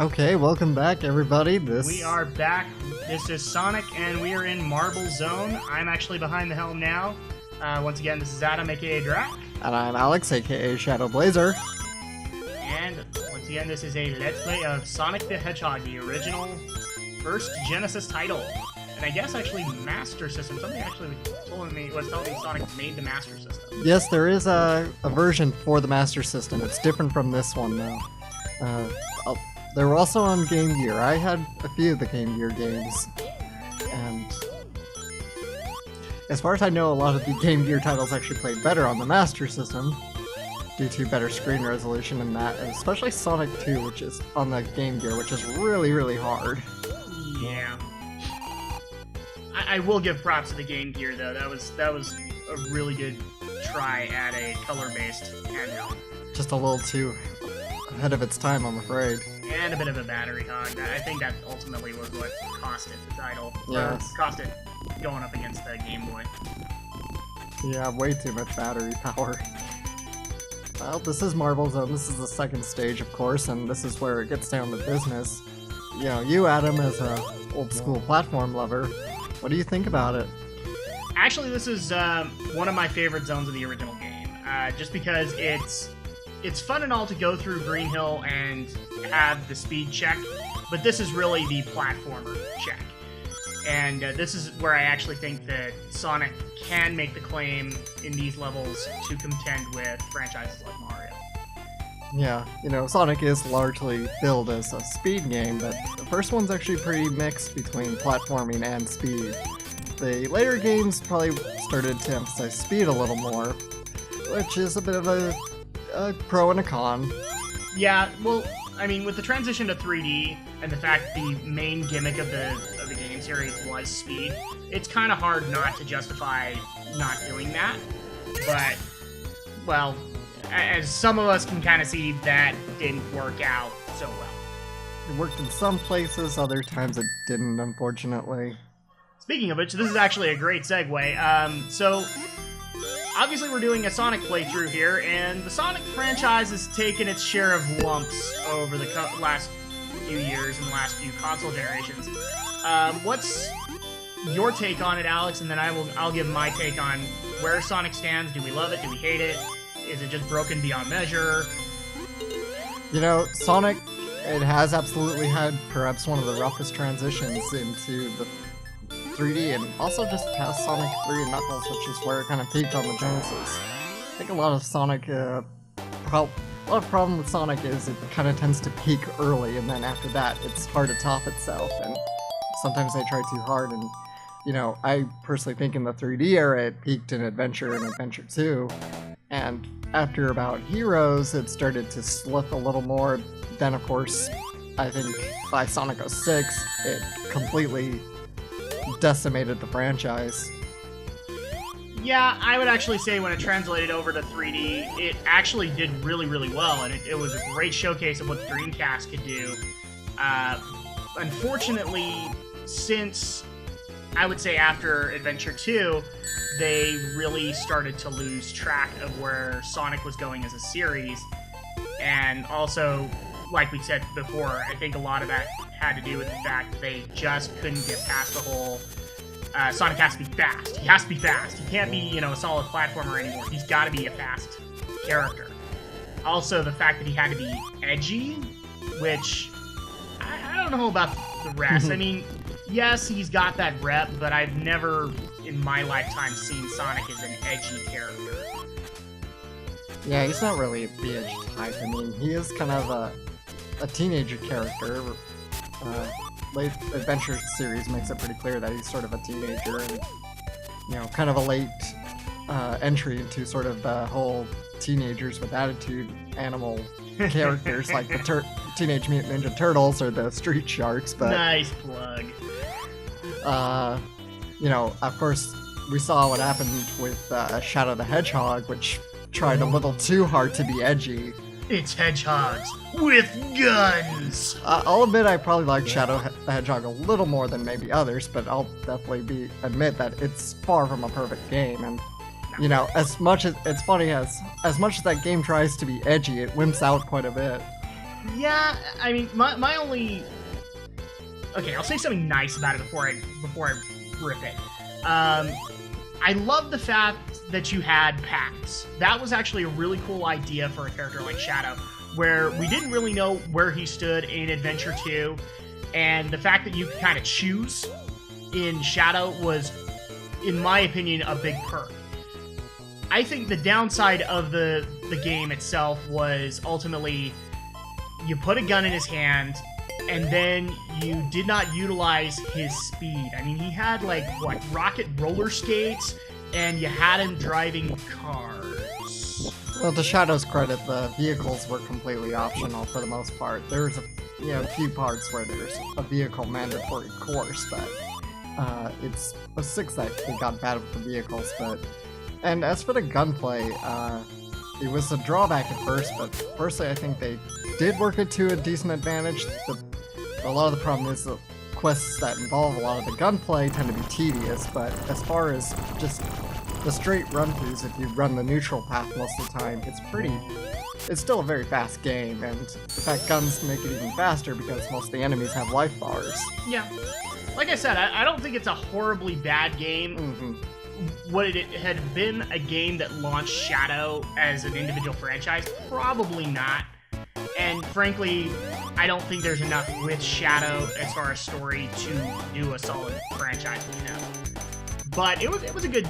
Okay, welcome back, everybody. We are back. This is Sonic, and we are in Marble Zone. I'm actually behind the helm now. Once again, this is Adam, aka Drak. And I'm Alex, aka Shadow Blazer. And once again, this is a Let's Play of Sonic the Hedgehog, the original first Genesis title. And I guess actually Master System. Somebody actually was telling me Sonic made the Master System. Yes, there is a version for the Master System. It's different from this one, though. They were also on Game Gear. I had a few of the Game Gear games. And as far as I know, a lot of the Game Gear titles actually played better on the Master System due to better screen resolution and that, and especially Sonic 2, which is on the Game Gear, which is really, really hard. Yeah. I will give props to the Game Gear, though. That was a really good try at a color-based handheld. Just a little too ahead of its time, I'm afraid. And a bit of a battery hog. I think that ultimately was what cost it the title. Yes. Cost it going up against the Game Boy. Yeah, way too much battery power. Well, this is Marble Zone. This is the second stage, of course, and this is where it gets down to business. You know, you, Adam, as a old-school platform lover, what do you think about it? Actually, this is one of my favorite zones of the original game. Just because it's fun and all to go through Green Hill and have the speed check, but this is really the platformer check. And this is where I actually think that Sonic can make the claim in these levels to contend with franchises like Mario. Yeah, you know, Sonic is largely billed as a speed game, but the first one's actually pretty mixed between platforming and speed. The later games probably started to emphasize speed a little more, which is a bit of a pro and a con. Yeah, well, I mean, with the transition to 3D and the fact the main gimmick of the game series was speed, it's kind of hard not to justify not doing that. But, well, as some of us can kind of see, that didn't work out so well. It worked in some places, other times it didn't, unfortunately. Speaking of which, this is actually a great segue. So, obviously we're doing a Sonic playthrough here, and the Sonic franchise has taken its share of lumps over the last few years and the last few console generations. What's your take on it, Alex? And then I'll give my take on where Sonic stands. Do we love it? Do we hate it? Is it just broken beyond measure? You know, Sonic, it has absolutely had perhaps one of the roughest transitions into the 3D, and also just past Sonic 3 and Knuckles, which is where it kind of peaked on the Genesis. I think a lot of Sonic, problem with Sonic is it kind of tends to peak early, and then after that, it's hard to top itself, and sometimes they try too hard, and, you know, I personally think in the 3D era, it peaked in Adventure and Adventure 2, and after about Heroes, it started to slip a little more. Then, of course, I think by Sonic 06, it completely decimated the franchise. Yeah, I would actually say when it translated over to 3D, it actually did really, really well, and it was a great showcase of what the Dreamcast could do. Unfortunately, since, I would say after Adventure 2, they really started to lose track of where Sonic was going as a series, and also, like we said before, I think a lot of that had to do with the fact that they just couldn't get past the whole Sonic has to be fast. He has to be fast. He can't be, you know, a solid platformer anymore. He's got to be a fast character. Also, the fact that he had to be edgy, which I don't know about the rest. I mean, yes, he's got that rep, but I've never in my lifetime seen Sonic as an edgy character. Yeah, he's not really the edgy type. I mean, he is kind of a teenager character. Late Adventure series makes it pretty clear that he's sort of a teenager and, you know, kind of a late entry into sort of the whole teenagers with attitude animal characters like the Teenage Mutant Ninja Turtles or the Street Sharks, but... Nice plug. You know, of course, we saw what happened with Shadow the Hedgehog, which tried a little too hard to be edgy. It's hedgehogs with guns! I'll admit I probably like Shadow the Hedgehog a little more than maybe others, but I'll definitely admit that it's far from a perfect game, and, you know, as much as, it's funny, as much as that game tries to be edgy, it wimps out quite a bit. Yeah, I mean, my only... Okay, I'll say something nice about it before I rip it. I love the fact that you had pacts. That was actually a really cool idea for a character like Shadow, where we didn't really know where he stood in Adventure 2, and the fact that you could kind of choose in Shadow was, in my opinion, a big perk. I think the downside of the game itself was ultimately you put a gun in his hand, and then you did not utilize his speed. I mean, he had, like, what, rocket roller skates, and you had him driving cars. Well, to Shadow's credit, the vehicles were completely optional for the most part. There's a few parts where there's a vehicle mandatory course, but it's a 6 that they got bad with the vehicles. And as for the gunplay, it was a drawback at first, but personally I think they did work it to a decent advantage. A lot of the problem is the quests that involve a lot of the gunplay tend to be tedious, but as far as just the straight run-throughs, if you run the neutral path most of the time, it's still a very fast game, and in fact guns make it even faster because most of the enemies have life bars. Yeah. Like I said, I don't think it's a horribly bad game. Mm-hmm. Would it had been a game that launched Shadow as an individual franchise? Probably not. And frankly, I don't think there's enough with Shadow as far as story to do a solid franchise with him. But it was a good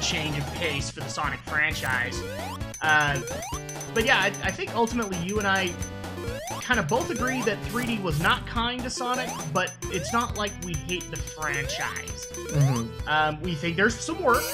change of pace for the Sonic franchise. But yeah, I think ultimately you and I kind of both agree that 3D was not kind to Sonic, but it's not like we hate the franchise. Mm-hmm. We think there's some work.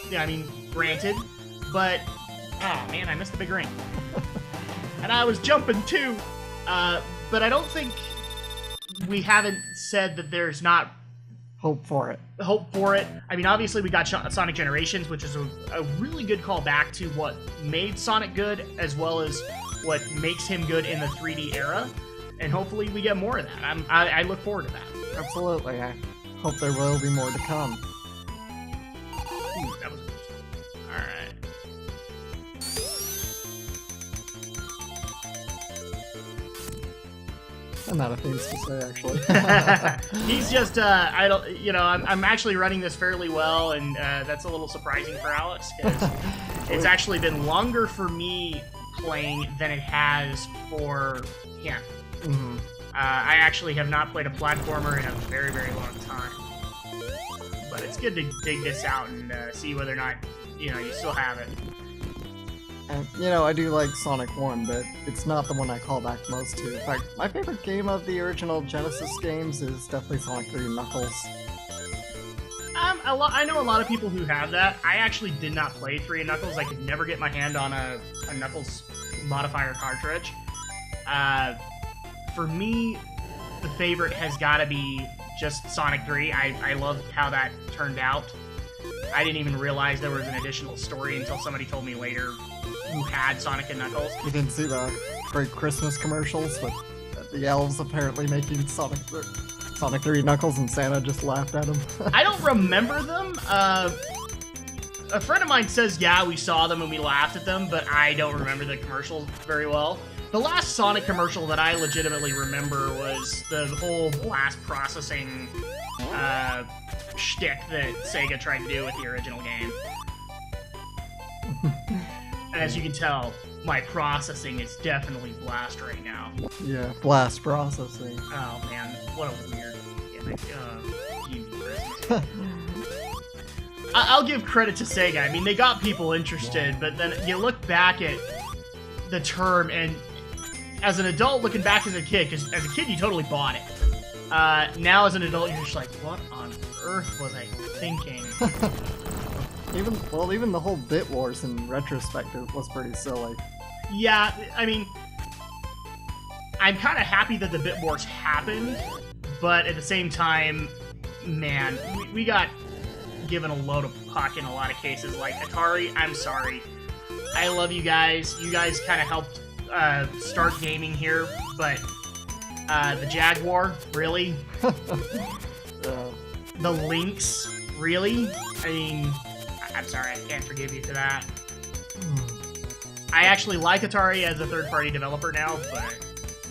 Yeah, I mean, granted, but oh man, I missed the big ring. And I was jumping too. But I don't think we haven't said that there's not hope for it. I mean, obviously we got Sonic Generations, which is a really good callback to what made Sonic good, as well as what makes him good in the 3D era. And hopefully we get more of that. I look forward to that. Absolutely. I hope there will be more to come. Ooh, that was a close one. All right. I'm out of things to say, actually. He's just, I'm actually running this fairly well, and that's a little surprising for Alex, because it's actually been longer for me playing than it has for him. Mm-hmm. I actually have not played a platformer in a very, very long time. But it's good to dig this out and see whether or not, you still have it. And, I do like Sonic 1, but it's not the one I call back most to. In fact, my favorite game of the original Genesis games is definitely Sonic 3 Knuckles. I know a lot of people who have that. I actually did not play 3 Knuckles. I could never get my hand on a Knuckles modifier cartridge. For me, the favorite has got to be just Sonic 3. I love how that turned out. I didn't even realize there was an additional story until somebody told me later who had Sonic and Knuckles. You didn't see the great Christmas commercials with the elves apparently making Sonic 3 Knuckles, and Santa just laughed at them? I don't remember them. A friend of mine says, yeah, we saw them and we laughed at them, but I don't remember the commercials very well. The last Sonic commercial that I legitimately remember was the whole blast processing shtick that Sega tried to do with the original game. And as you can tell, my processing is definitely blast right now. Yeah, blast processing. Oh man, what a weird gimmick. I'll give credit to Sega. I mean, they got people interested, but then you look back at the term, and as an adult looking back as a kid, because as a kid you totally bought it. Now as an adult you're just like, what on earth was I thinking? Even the whole Bit Wars in retrospect was pretty silly. Yeah, I mean, I'm kind of happy that the Bit Wars happened, but at the same time, man, we got given a load of puck in a lot of cases. Like, Atari, I'm sorry. I love you guys. You guys kind of helped start gaming here, but the Jaguar, really? The Lynx, really? I mean, I'm sorry, I can't forgive you for that. I actually like Atari as a third-party developer now, but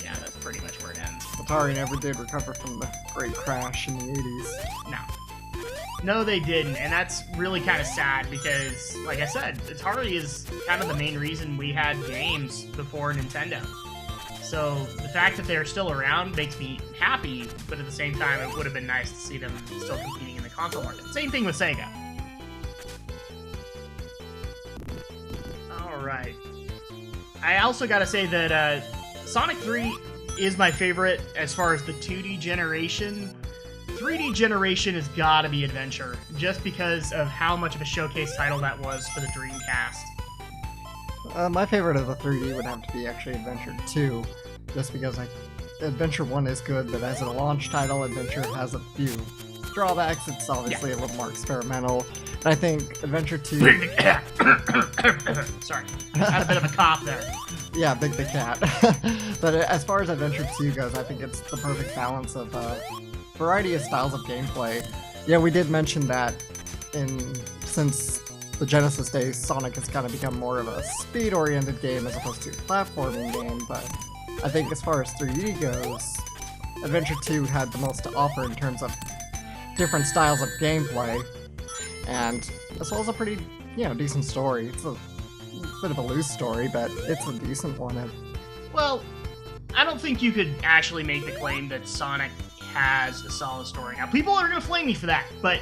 yeah, that's pretty much where it ends. Atari never did recover from the great crash in the 80s. No. No, they didn't, and that's really kind of sad because, like I said, Atari is kind of the main reason we had games before Nintendo. So the fact that they're still around makes me happy, but at the same time, it would have been nice to see them still competing in the console market. Same thing with Sega. Alright. I also gotta say that Sonic 3 is my favorite as far as the 2D generation. 3D generation has gotta be Adventure, just because of how much of a showcase title that was for the Dreamcast. My favorite of the 3D would have to be actually Adventure 2, just because Adventure 1 is good, but as a launch title, Adventure has a few drawbacks. It's obviously a little more experimental, and I think Adventure 2... Sorry, I had a bit of a cough there. Yeah, Big the Cat. But as far as Adventure 2 goes, I think it's the perfect balance of variety of styles of gameplay. Yeah, we did mention that since the Genesis days, Sonic has kind of become more of a speed-oriented game as opposed to a platforming game, but I think as far as 3D goes, Adventure 2 had the most to offer in terms of different styles of gameplay, and as well as a pretty, decent story. It's a bit of a loose story, but it's a decent one. Well, I don't think you could actually make the claim that Sonic has a solid story. Now, people are going to flame me for that, but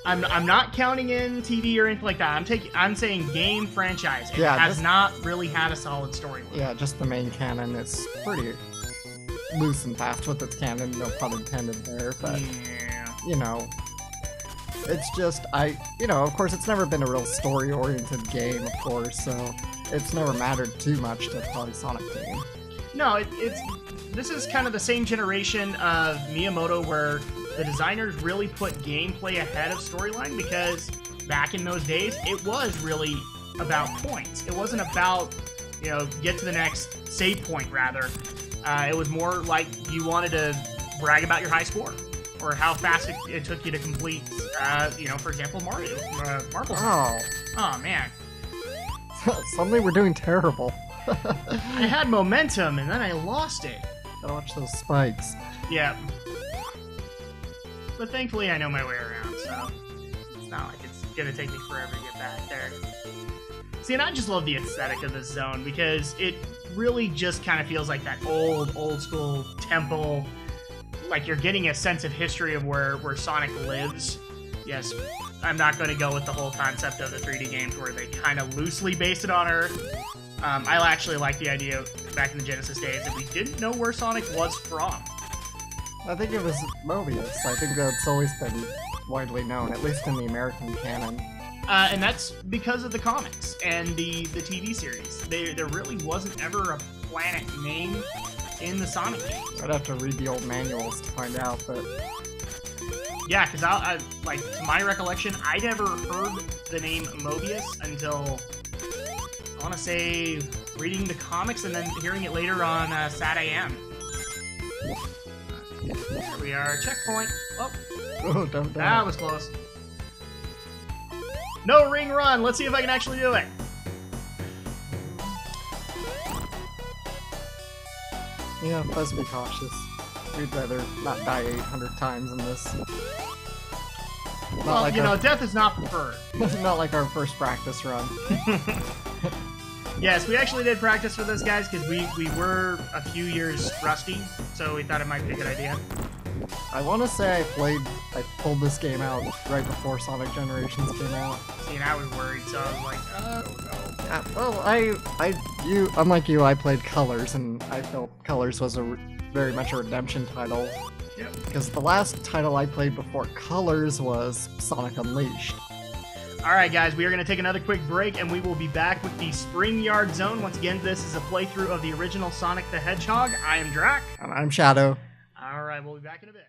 I'm not counting in TV or anything like that. I'm saying game franchise. It has not really had a solid story. Yeah, just the main canon is pretty loose and fast with its canon, no pun intended there, but, it's just, of course, it's never been a real story-oriented game, of course, so it's never mattered too much to probably Sonic game. No, this is kind of the same generation of Miyamoto where the designers really put gameplay ahead of storyline, because back in those days, it was really about points. It wasn't about, get to the next save point, rather. It was more like you wanted to brag about your high score, or how fast it took you to complete, for example, Marvel. Oh, man. Suddenly we're doing terrible. I had momentum, and then I lost it. Gotta watch those spikes. Yeah. But thankfully I know my way around, so it's not like it's gonna take me forever to get back there. See, and I just love the aesthetic of this zone, because it really just kind of feels like that old school temple. Like you're getting a sense of history of where Sonic lives. Yes, I'm not going to go with the whole concept of the 3D games where they kind of loosely based it on Earth. I actually like the idea back in the Genesis days that we didn't know where Sonic was from. I think it was Mobius. I think that's always been widely known, at least in the American canon. And that's because of the comics and the TV series. There really wasn't ever a planet name in the Sonic games. I'd have to read the old manuals to find out, but... Yeah, because to my recollection, I never heard the name Mobius until, I want to say, reading the comics and then hearing it later on Sat AM. There we are, checkpoint. Oh, don't die. That was close. No ring run. Let's see if I can actually do it. Yeah, let's be cautious. We'd rather not die 800 times in this. Death is not preferred. Not like our first practice run. Yes, we actually did practice for this, guys, because we were a few years rusty, so we thought it might be a good idea. I want to say I pulled this game out right before Sonic Generations came out. See, and I was worried, so I was like, oh no. Yeah, well, unlike you, I played Colors, and I felt Colors was very much a redemption title. Yep. Because the last title I played before Colors was Sonic Unleashed. Alright guys, we are going to take another quick break, and we will be back with the Spring Yard Zone. Once again, this is a playthrough of the original Sonic the Hedgehog. I am Drak. And I'm Shadow. Alright, we'll be back in a bit.